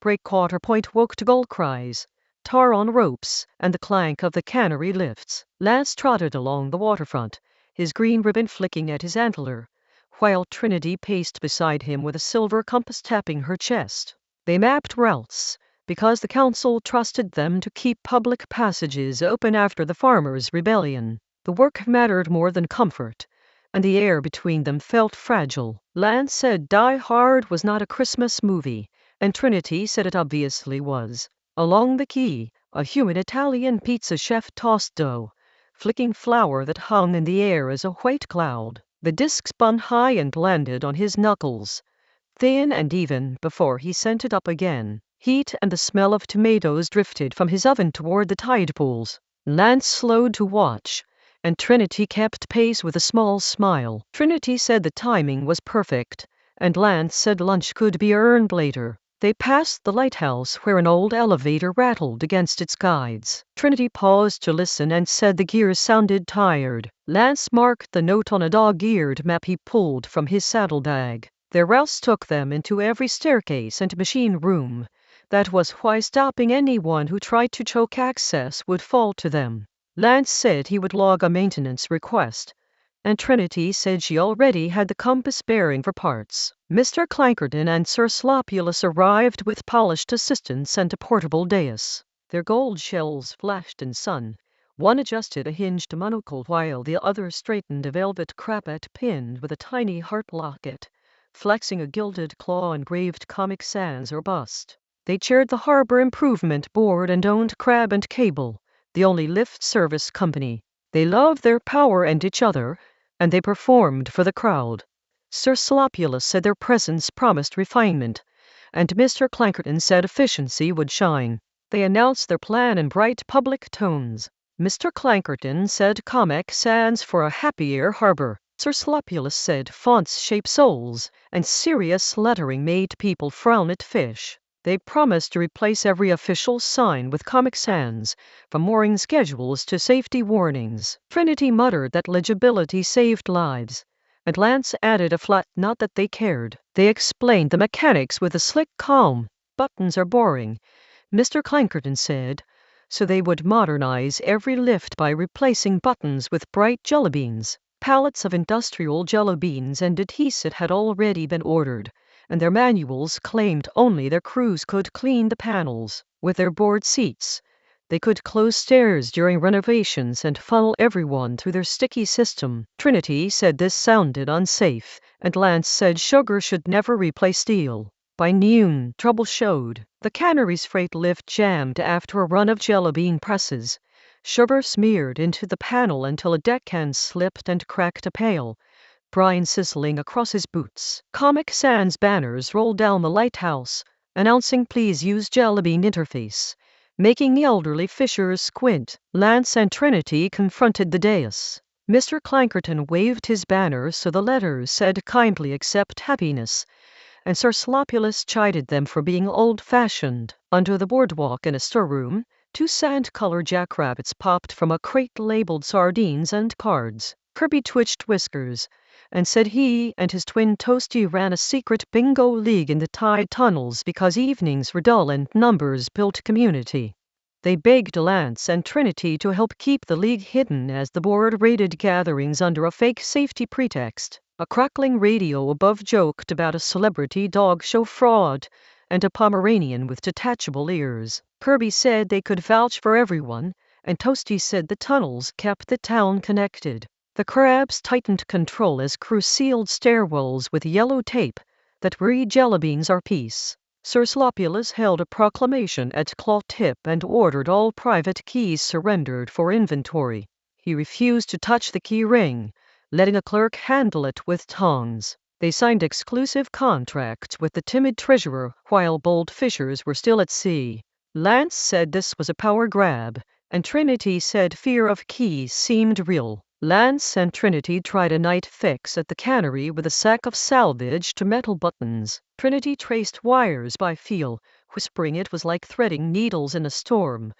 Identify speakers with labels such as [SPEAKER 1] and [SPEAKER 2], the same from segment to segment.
[SPEAKER 1] Breakwater point woke to gull cries, tar on ropes, and the clank of the cannery lifts. Lance trotted along the waterfront, his green ribbon flicking at his antler, while Trinity paced beside him with a silver compass tapping her chest. They mapped routes, because the council trusted them to keep public passages open after the farmers' rebellion. The work mattered more than comfort, and the air between them felt fragile. Lance said Die Hard was not a Christmas movie, and Trinity said it obviously was. Along the quay, a humid Italian pizza chef tossed dough, flicking flour that hung in the air as a white cloud. The disc spun high and landed on his knuckles, thin and even, before he sent it up again. Heat and the smell of tomatoes drifted from his oven toward the tide pools. Lance slowed to watch, and Trinity kept pace with a small smile. Trinity said the timing was perfect, and Lance said lunch could be earned later. They passed the lighthouse where an old elevator rattled against its guides. Trinity paused to listen and said the gears sounded tired. Lance marked the note on a dog-eared map he pulled from his saddlebag. Their routes took them into every staircase and machine room. That was why stopping anyone who tried to choke access would fall to them. Lance said he would log a maintenance request, and Trinity said she already had the compass bearing for parts. Mr. Clankerton and Sir Slopulus arrived with polished assistants and a portable dais. Their gold shells flashed in sun. One adjusted a hinged monocle while the other straightened a velvet cravat pinned with a tiny heart locket, flexing a gilded claw engraved Comic Sans or bust. They chaired the Harbor Improvement Board and owned Crab and Cable, the only lift service company. They loved their power and each other, and they performed for the crowd. Sir Slopulus said their presence promised refinement, and Mr. Clankerton said efficiency would shine. They announced their plan in bright public tones. Mr. Clankerton said Comic Sans for a happier harbor. Sir Slopulus said fonts shape souls, and serious lettering made people frown at fish. They promised to replace every official sign with Comic Sans, from mooring schedules to safety warnings. Trinity muttered that legibility saved lives, and Lance added a flat not that they cared. They explained the mechanics with a slick calm. Buttons are boring, Mr. Clankerton said, so they would modernize every lift by replacing buttons with bright jellybeans. Pallets of industrial jellybeans and adhesive had already been ordered, and their manuals claimed only their crews could clean the panels. With their board seats, they could close stairs during renovations and funnel everyone through their sticky system. Trinity said this sounded unsafe, and Lance said sugar should never replace steel. By noon, trouble showed. The cannery's freight lift jammed after a run of jellybean presses. Sugar smeared into the panel until a deckhand slipped and cracked a pail, brine sizzling across his boots. Comic Sans banners rolled down the lighthouse, announcing please use Jellybean interface, making the elderly fishers squint. Lance and Trinity confronted the dais. Mr. Clankerton waved his banner so the letters said kindly accept happiness, and Sir Slopulus chided them for being old-fashioned. Under the boardwalk in a storeroom, 2 sand-colored jackrabbits popped from a crate labeled sardines and cards. Kirby twitched whiskers and said he and his twin Toasty ran a secret bingo league in the tide tunnels because evenings were dull and numbers built community. They begged Lance and Trinity to help keep the league hidden as the board raided gatherings under a fake safety pretext. A crackling radio above joked about a celebrity dog show fraud and a Pomeranian with detachable ears. Kirby said they could vouch for everyone, and Toasty said the tunnels kept the town connected. The crabs tightened control as crew sealed stairwells with yellow tape that read Jellybeans are peace. Sir Slopulus held a proclamation at claw tip and ordered all private keys surrendered for inventory. He refused to touch the key ring, letting a clerk handle it with tongs. They signed exclusive contracts with the timid treasurer while bold fishers were still at sea. Lance said this was a power grab, and Trinity said fear of keys seemed real. Lance and Trinity tried a night fix at the cannery with a sack of salvaged metal buttons. Trinity traced wires by feel, whispering it was like threading needles in a storm,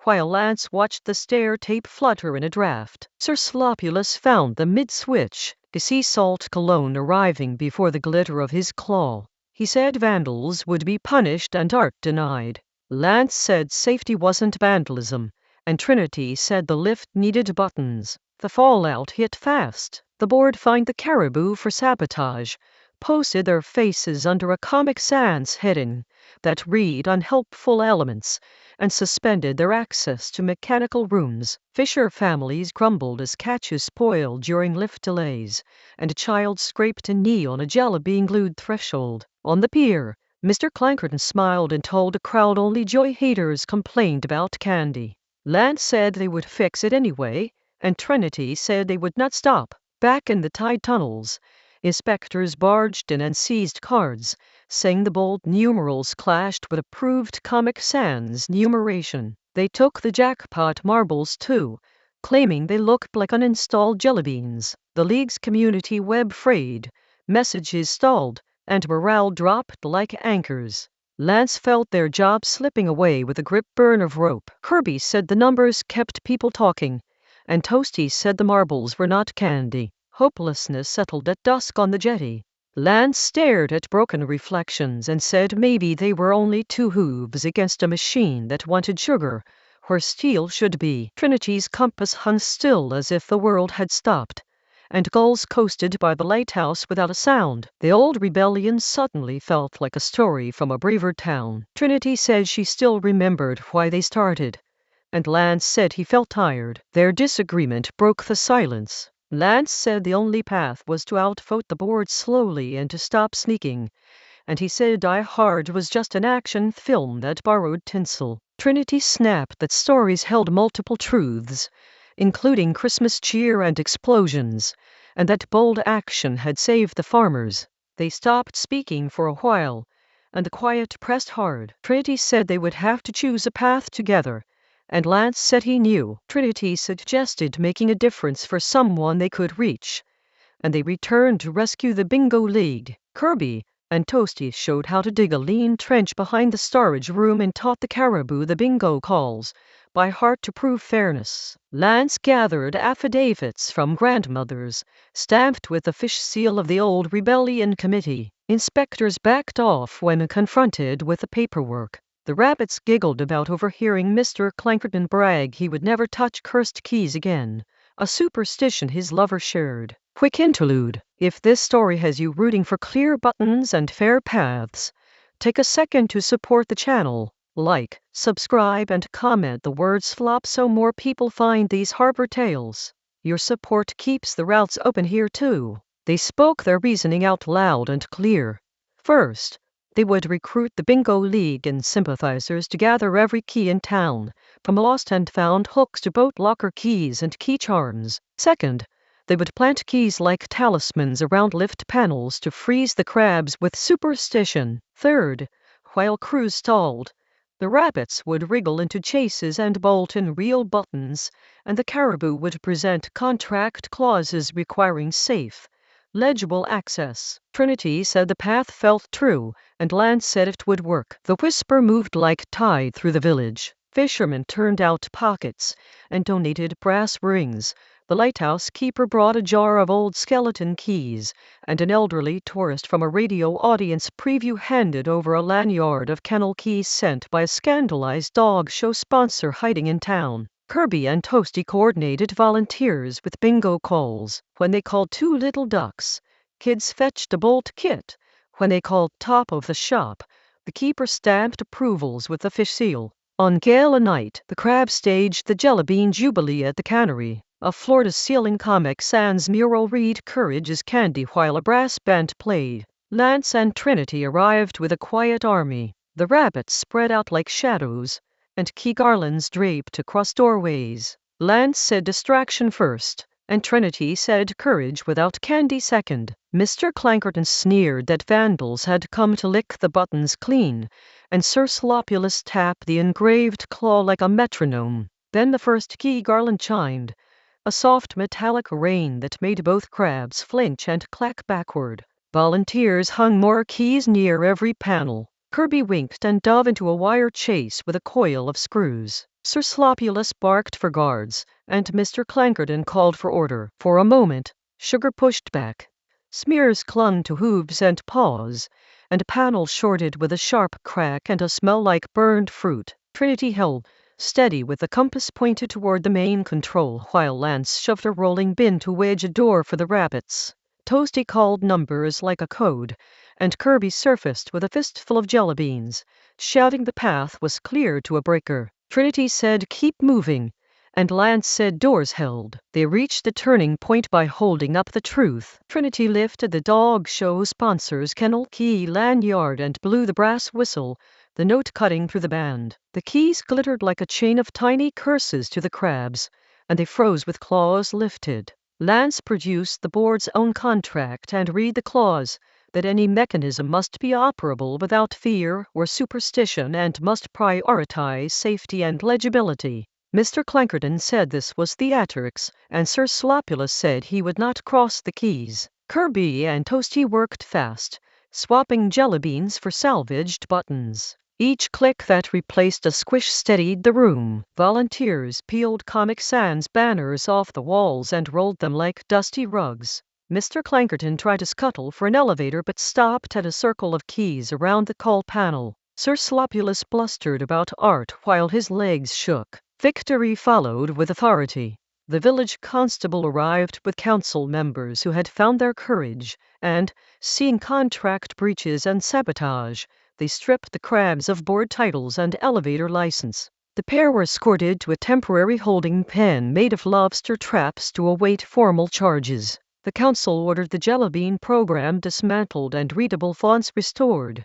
[SPEAKER 1] while Lance watched the stair tape flutter in a draft. Sir Slopulus found the mid-switch, the sea salt cologne arriving before the glitter of his claw. He said vandals would be punished and art denied. Lance said safety wasn't vandalism, and Trinity said the lift needed buttons. The fallout hit fast. The board fined the Caribou for sabotage, posted their faces under a Comic Sans heading that read unhelpful elements, and suspended their access to mechanical rooms. Fisher families grumbled as catches spoiled during lift delays, and a child scraped a knee on a jellybean glued threshold. On the pier, Mr. Clankerton smiled and told a crowd only joy haters complained about candy. Lance said they would fix it anyway, and Trinity said they would not stop. Back in the tide tunnels, inspectors barged in and seized cards, saying the bold numerals clashed with approved Comic Sans numeration. They took the jackpot marbles too, claiming they looked like uninstalled jellybeans. The league's community web frayed, messages stalled, and morale dropped like anchors. Lance felt their job slipping away with a grip burn of rope. Kirby said the numbers kept people talking, and Toasty said the marbles were not candy. Hopelessness settled at dusk on the jetty. Lance stared at broken reflections and said maybe they were only two hooves against a machine that wanted sugar where steel should be. Trinity's compass hung still as if the world had stopped, and gulls coasted by the lighthouse without a sound. The old rebellion suddenly felt like a story from a braver town. Trinity said she still remembered why they started, and Lance said he felt tired. Their disagreement broke the silence. Lance said the only path was to outvote the board slowly and to stop sneaking, and he said Die Hard was just an action film that borrowed tinsel. Trinity snapped that stories held multiple truths, including Christmas cheer and explosions, and that bold action had saved the farmers. They stopped speaking for a while, and the quiet pressed hard. Trinity said they would have to choose a path together, and Lance said he knew. Trinity suggested making a difference for someone they could reach, and they returned to rescue the Bingo League. Kirby and Toasty showed how to dig a lean trench behind the storage room and taught the Caribou the bingo calls by heart to prove fairness. Lance gathered affidavits from grandmothers, stamped with the fish seal of the old rebellion committee. Inspectors backed off when confronted with the paperwork. The rabbits giggled about overhearing Mr. Clankerton brag he would never touch cursed keys again, a superstition his lover shared. Quick interlude. If this story has you rooting for clear buttons and fair paths, take a second to support the channel. Like, subscribe, and comment the words flop so more people find these harbor tales. Your support keeps the routes open here too. They spoke their reasoning out loud and clear. First, they would recruit the Bingo League and sympathizers to gather every key in town, from lost and found hooks to boat locker keys and key charms. Second, they would plant keys like talismans around lift panels to freeze the crabs with superstition. Third, while crews stalled, the rabbits would wriggle into chases and bolt in real buttons, and the Caribou would present contract clauses requiring safe, legible access. Trinity said the path felt true, and Lance said it would work. The whisper moved like tide through the village. Fishermen turned out pockets and donated brass rings. The lighthouse keeper brought a jar of old skeleton keys, and an elderly tourist from a radio audience preview handed over a lanyard of kennel keys sent by a scandalized dog show sponsor hiding in town. Kirby and Toasty coordinated volunteers with bingo calls. When they called Two Little Ducks, kids fetched a bolt kit. When they called Top of the Shop, the keeper stamped approvals with the fish seal. On gala night, the crab staged the Jellybean Jubilee at the cannery. A floor-to-ceiling Comic Sans mural read Courage is Candy while a brass band played. Lance and Trinity arrived with a quiet army. The rabbits spread out like shadows, and key garlands draped across doorways. Lance said distraction first, and Trinity said courage without candy second. Mr. Clankerton sneered that vandals had come to lick the buttons clean, and Sir Slopulus tapped the engraved claw like a metronome. Then the first key garland chimed, a soft metallic rain that made both crabs flinch and clack backward. Volunteers hung more keys near every panel. Kirby winked and dove into a wire chase with a coil of screws. Sir Slopulus barked for guards, and Mr. Clankerton called for order. For a moment, Sugar pushed back. Smears clung to hooves and paws, and a panel shorted with a sharp crack and a smell like burned fruit. Trinity held steady with the compass pointed toward the main control while Lance shoved a rolling bin to wedge a door for the rabbits. Toasty called numbers like a code, and Kirby surfaced with a fistful of jellybeans, shouting the path was clear to a breaker. Trinity said keep moving, and Lance said doors held. They reached the turning point by holding up the truth. Trinity lifted the dog show sponsor's kennel key lanyard and blew the brass whistle, the note cutting through the band. The keys glittered like a chain of tiny curses to the crabs, and they froze with claws lifted. Lance produced the board's own contract and read the clause that any mechanism must be operable without fear or superstition and must prioritize safety and legibility. Mr. Clankerton said this was theatrics, and Sir Slopulus said he would not cross the keys. Kirby and Toasty worked fast, swapping jellybeans for salvaged buttons. Each click that replaced a squish steadied the room. Volunteers peeled Comic Sans banners off the walls and rolled them like dusty rugs. Mr. Clankerton tried to scuttle for an elevator but stopped at a circle of keys around the call panel. Sir Slopulus blustered about art while his legs shook. Victory followed with authority. The village constable arrived with council members who had found their courage, and, seeing contract breaches and sabotage, they stripped the crabs of board titles and elevator license. The pair were escorted to a temporary holding pen made of lobster traps to await formal charges. The council ordered the Jellybean program dismantled and readable fonts restored,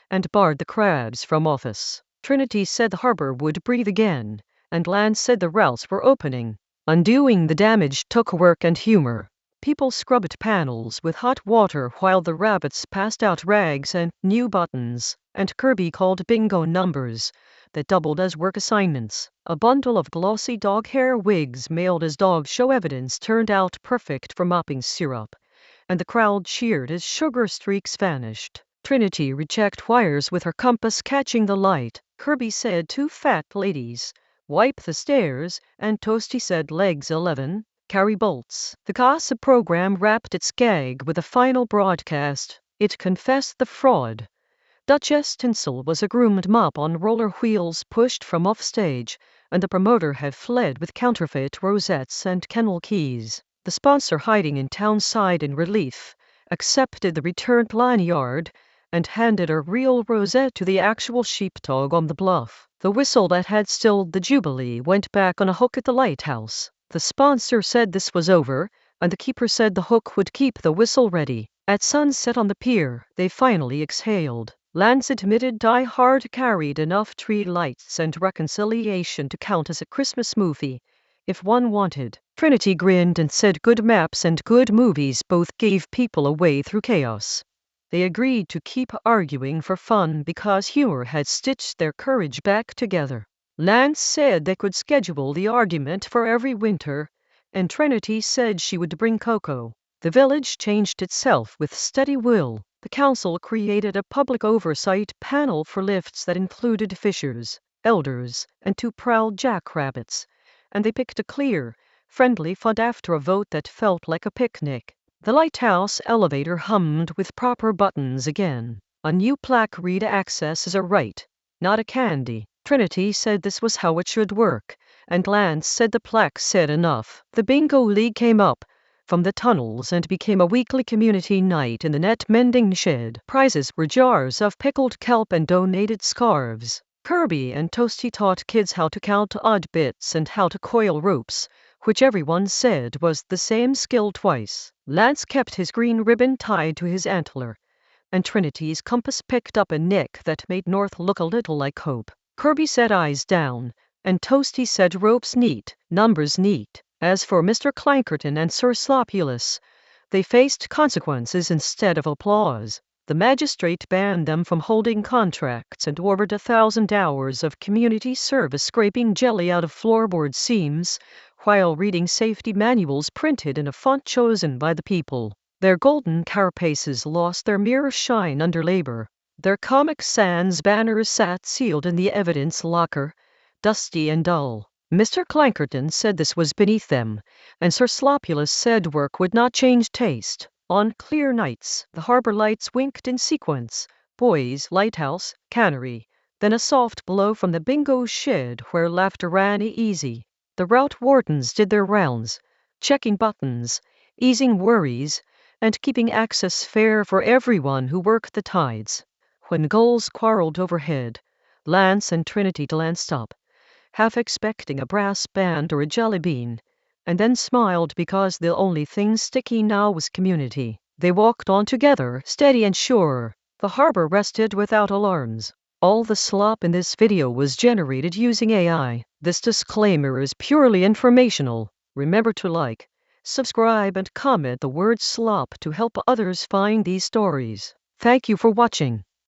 [SPEAKER 1] and barred the crabs from office. Trinity said the harbor would breathe again, and Lance said the routes were opening. Undoing the damage took work and humor. People scrubbed panels with hot water while the rabbits passed out rags and new buttons, and Kirby called bingo numbers that doubled as work assignments. A bundle of glossy dog hair wigs mailed as dog show evidence turned out perfect for mopping syrup, and the crowd cheered as sugar streaks vanished. Trinity rechecked wires with her compass catching the light. Kirby said 2 fat ladies. Wipe the stairs, and Toasty said legs 11. Carry bolts. The gossip program wrapped its gag with a final broadcast. It confessed the fraud. Duchess Tinsel was a groomed mop on roller wheels pushed from offstage, and the promoter had fled with counterfeit rosettes and kennel keys. The sponsor, hiding in town, sighed in relief, accepted the returned lanyard, and handed a real rosette to the actual sheepdog on the bluff. The whistle that had stilled the jubilee went back on a hook at the lighthouse. The sponsor said this was over, and the keeper said the hook would keep the whistle ready. At sunset on the pier, they finally exhaled. Lance admitted Die Hard carried enough tree lights and reconciliation to count as a Christmas movie, if one wanted. Trinity grinned and said good maps and good movies both gave people a way through chaos. They agreed to keep arguing for fun because humor had stitched their courage back together. Lance said they could schedule the argument for every winter, and Trinity said she would bring cocoa. The village changed itself with steady will. The council created a public oversight panel for lifts that included fishers, elders, and 2 proud jackrabbits, and they picked a clear, friendly font after a vote that felt like a picnic. The lighthouse elevator hummed with proper buttons again. A new plaque read access is a right, not a candy. Trinity said this was how it should work, and Lance said the plaque said enough. The bingo league came up from the tunnels and became a weekly community night in the net mending shed. Prizes were jars of pickled kelp and donated scarves. Kirby and Toasty taught kids how to count odd bits and how to coil ropes, which everyone said was the same skill twice. Lance kept his green ribbon tied to his antler, and Trinity's compass picked up a nick that made north look a little like hope. Kirby said eyes down, and Toasty said ropes neat, numbers neat. As for Mr. Clankerton and Sir Slopulus, they faced consequences instead of applause. The magistrate banned them from holding contracts and ordered 1,000 hours of community service scraping jelly out of floorboard seams, while reading safety manuals printed in a font chosen by the people. Their golden carapaces lost their mirror shine under labor. Their Comic Sans banners sat sealed in the evidence locker, dusty and dull. Mr. Clankerton said this was beneath them, and Sir Slopulus said work would not change taste. On clear nights, the harbor lights winked in sequence, Boys, lighthouse, cannery. Then a soft blow from the bingo shed where laughter ran easy. The route wardens did their rounds, checking buttons, easing worries, and keeping access fair for everyone who worked the tides. When gulls quarreled overhead, Lance and Trinity glanced up, half expecting a brass band or a jellybean, and then smiled because the only thing sticky now was community. They walked on together, steady and sure. The harbor rested without alarms. All the slop in this video was generated using AI. This disclaimer is purely informational. Remember to like, subscribe, and comment the word slop to help others find these stories. Thank you for watching.